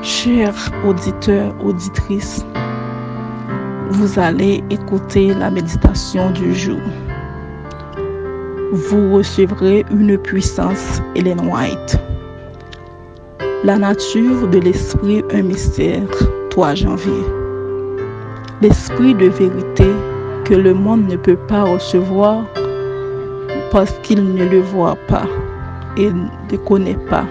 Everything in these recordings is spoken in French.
Chers auditeurs, auditrices, vous allez écouter la méditation du jour. Vous recevrez une puissance, Ellen White. La nature de l'esprit, un mystère, 3 janvier. L'esprit de vérité que le monde ne peut pas recevoir parce qu'il ne le voit pas et ne connaît pas.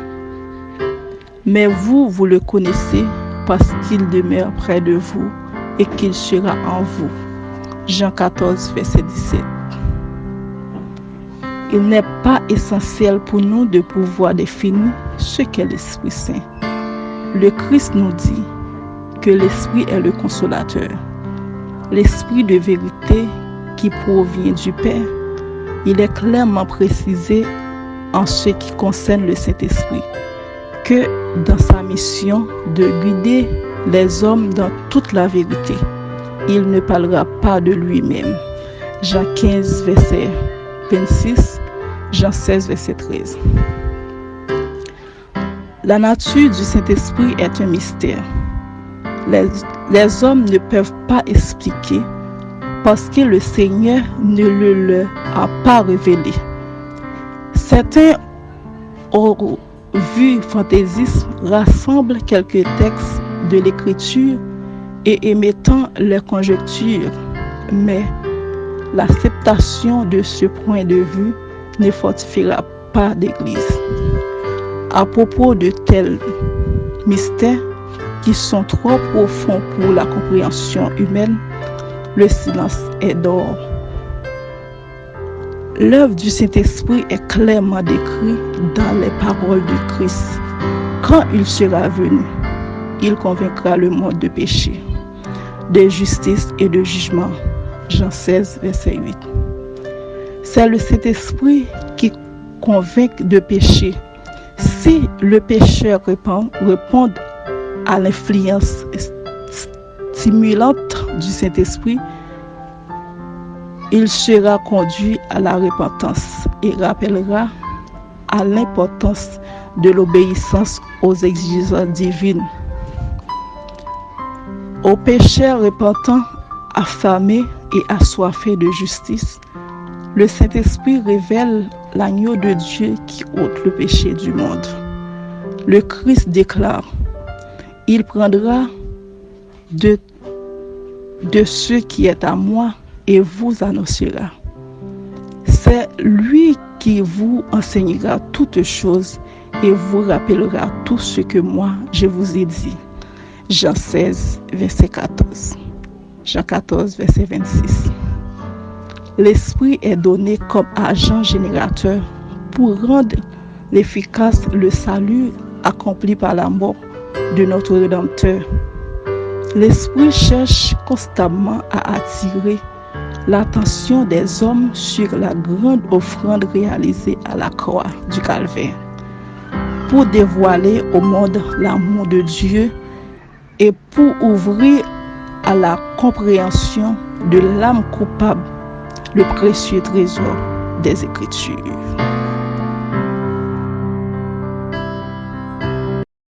Mais vous le connaissez parce qu'il demeure près de vous et qu'il sera en vous. Jean 14, verset 17. Il n'est pas essentiel pour nous de pouvoir définir ce qu'est l'Esprit Saint. Le Christ nous dit que l'Esprit est le consolateur, l'Esprit de vérité qui provient du Père. Il est clairement précisé en ce qui concerne le Saint-Esprit que dans sa mission de guider les hommes dans toute la vérité, il ne parlera pas de lui-même. Jean 15, verset 26, Jean 16, verset 13. La nature du Saint-Esprit est un mystère. Les hommes ne peuvent pas expliquer parce que le Seigneur ne le leur a pas révélé. Certains vues fantaisistes rassemblent quelques textes de l'Écriture et émettant les conjectures, mais l'acceptation de ce point de vue ne fortifiera pas l'Église. À propos de tels mystères qui sont trop profonds pour la compréhension humaine, le silence est d'or. L'œuvre du Saint-Esprit est clairement décrite dans les paroles de Christ. Quand il sera venu, il convaincra le monde de péché, de justice et de jugement. Jean 16, verset 8. C'est le Saint-Esprit qui convainc de péché. Si le pécheur répond à l'influence stimulante du Saint-Esprit, il sera conduit à la repentance et rappellera à l'importance de l'obéissance aux exigences divines. Aux pécheurs repentants, affamés et assoiffés de justice, le Saint-Esprit révèle l'agneau de Dieu qui ôte le péché du monde. Le Christ déclare: il prendra de ce qui est à moi et vous annoncera. C'est lui qui vous enseignera toutes choses et vous rappellera tout ce que moi je vous ai dit. Jean 16, verset 14. Jean 14, verset 26. L'Esprit est donné comme agent générateur pour rendre efficace le salut accompli par la mort de notre Rédempteur. L'Esprit cherche constamment à attirer l'attention des hommes sur la grande offrande réalisée à la croix du Calvaire, pour dévoiler au monde l'amour de Dieu et pour ouvrir à la compréhension de l'âme coupable le précieux trésor des Écritures.